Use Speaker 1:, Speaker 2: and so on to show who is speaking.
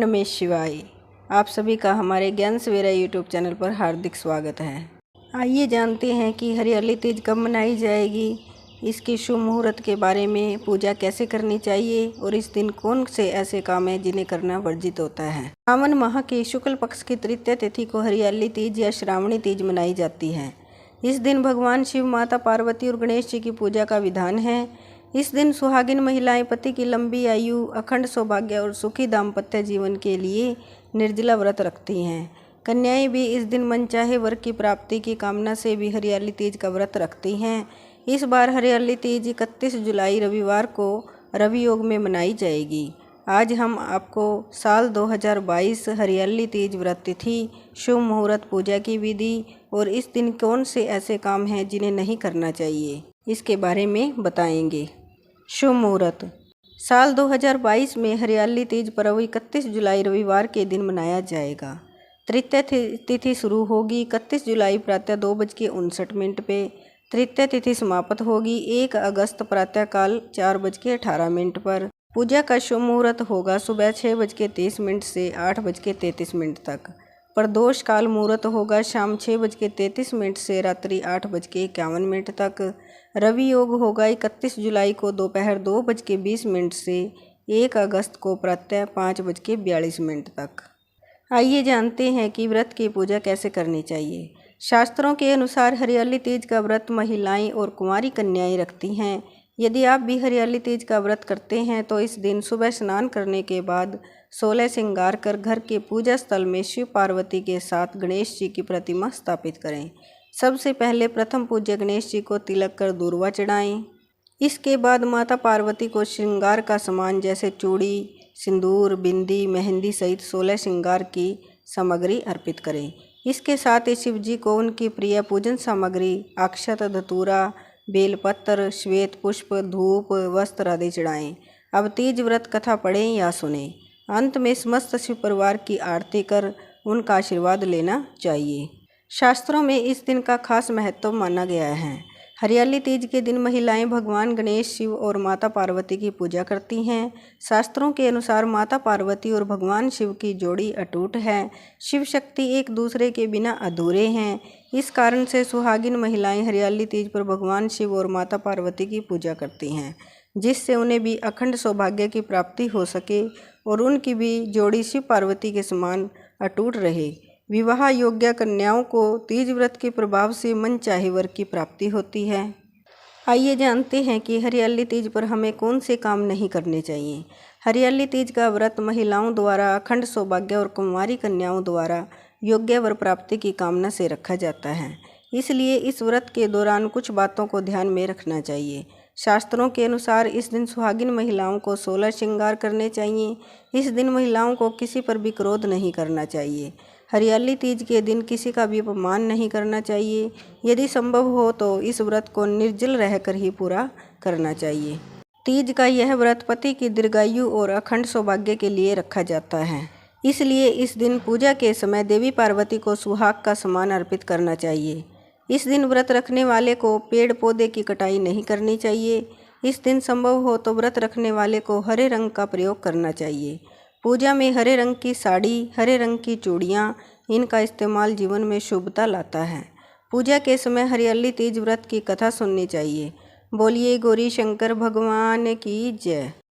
Speaker 1: नमः शिवाय। आप सभी का हमारे ज्ञान सवेरा यूट्यूब चैनल पर हार्दिक स्वागत है। आइए जानते हैं कि हरियाली तीज कब मनाई जाएगी, इसके शुभ मुहूर्त के बारे में, पूजा कैसे करनी चाहिए और इस दिन कौन से ऐसे काम हैं जिन्हें करना वर्जित होता है। सावन माह के शुक्ल पक्ष की तृतीया तिथि को हरियाली तीज या श्रावणी तीज मनाई जाती है। इस दिन भगवान शिव, माता पार्वती और गणेश जी की पूजा का विधान है। इस दिन सुहागिन महिलाएं पति की लंबी आयु, अखंड सौभाग्य और सुखी दाम्पत्य जीवन के लिए निर्जला व्रत रखती हैं। कन्याएं भी इस दिन मनचाहे वर की प्राप्ति की कामना से भी हरियाली तीज का व्रत रखती हैं। इस बार हरियाली तीज 31 जुलाई रविवार को रवि योग में मनाई जाएगी। आज हम आपको साल 2022 हरियाली तीज व्रत तिथि, शुभ मुहूर्त, पूजा की विधि और इस दिन कौन से ऐसे काम हैं जिन्हें नहीं करना चाहिए, इसके बारे में बताएंगे। शुभ मुहूर्त। साल 2022 में हरियाली तीज पर्व 31 जुलाई रविवार के दिन मनाया जाएगा। तृतीया तिथि शुरू होगी 31 जुलाई प्रातः 2:59 पे। तृतीया तिथि समाप्त होगी 1 अगस्त प्रातःकाल 4:18 पर। पूजा का शुभ मुहूर्त होगा सुबह 6:30 से 8:33 तक। प्रदोष काल मुहूर्त होगा शाम 6:33 से रात्रि 8:51 तक। रवि योग होगा 31 जुलाई को दोपहर 2:20 से 1 अगस्त को प्रातः 5:42 तक। आइए जानते हैं कि व्रत की पूजा कैसे करनी चाहिए। शास्त्रों के अनुसार हरियाली तीज का व्रत महिलाएं और कुंवारी कन्याएं रखती हैं। यदि आप भी हरियाली तीज का व्रत करते हैं तो इस दिन सुबह स्नान करने के बाद 16 श्रृंगार कर घर के पूजा स्थल में शिव पार्वती के साथ गणेश जी की प्रतिमा स्थापित करें। सबसे पहले प्रथम पूज्य गणेश जी को तिलक कर दूर्वा चढ़ाएं। इसके बाद माता पार्वती को श्रृंगार का सामान जैसे चूड़ी, सिंदूर, बिंदी, मेहंदी सहित 16 श्रृंगार की सामग्री अर्पित करें। इसके साथ ही शिव जी को उनकी प्रिय पूजन सामग्री अक्षत, धतूरा, बेलपत्र, श्वेत पुष्प, धूप, वस्त्र आदि चढ़ाएं। अब तीज व्रत कथा पढ़ें या सुनें। अंत में समस्त शिव परिवार की आरती कर उनका आशीर्वाद लेना चाहिए। शास्त्रों में इस दिन का खास महत्व माना गया है। हरियाली तीज के दिन महिलाएं भगवान गणेश, शिव और माता पार्वती की पूजा करती हैं। शास्त्रों के अनुसार माता पार्वती और भगवान शिव की जोड़ी अटूट है। शिव शक्ति एक दूसरे के बिना अधूरे हैं। इस कारण से सुहागिन महिलाएं हरियाली तीज पर भगवान शिव और माता पार्वती की पूजा करती हैं, जिससे उन्हें भी अखंड सौभाग्य की प्राप्ति हो सके और उनकी भी जोड़ी शिव पार्वती के समान अटूट रहे। विवाह योग्य कन्याओं को तीज व्रत के प्रभाव से मनचाहे वर की प्राप्ति होती है। आइए जानते हैं कि हरियाली तीज पर हमें कौन से काम नहीं करने चाहिए। हरियाली तीज का व्रत महिलाओं द्वारा अखंड सौभाग्य और कुंवारी कन्याओं द्वारा योग्य वर प्राप्ति की कामना से रखा जाता है। इसलिए इस व्रत के दौरान कुछ बातों को ध्यान में रखना चाहिए। शास्त्रों के अनुसार इस दिन सुहागिन महिलाओं को 16 श्रृंगार करने चाहिए। इस दिन महिलाओं को किसी पर भी क्रोध नहीं करना चाहिए। हरियाली तीज के दिन किसी का भी अपमान नहीं करना चाहिए। यदि संभव हो तो इस व्रत को निर्जल रहकर ही पूरा करना चाहिए। तीज का यह व्रत पति की दीर्घायु और अखंड सौभाग्य के लिए रखा जाता है। इसलिए इस दिन पूजा के समय देवी पार्वती को सुहाग का सामान अर्पित करना चाहिए। इस दिन व्रत रखने वाले को पेड़ पौधे की कटाई नहीं करनी चाहिए। इस दिन संभव हो तो व्रत रखने वाले को हरे रंग का प्रयोग करना चाहिए। पूजा में हरे रंग की साड़ी, हरे रंग की चूड़ियाँ, इनका इस्तेमाल जीवन में शुभता लाता है। पूजा के समय हरियाली तीज व्रत की कथा सुननी चाहिए। बोलिए गौरी शंकर भगवान की जय।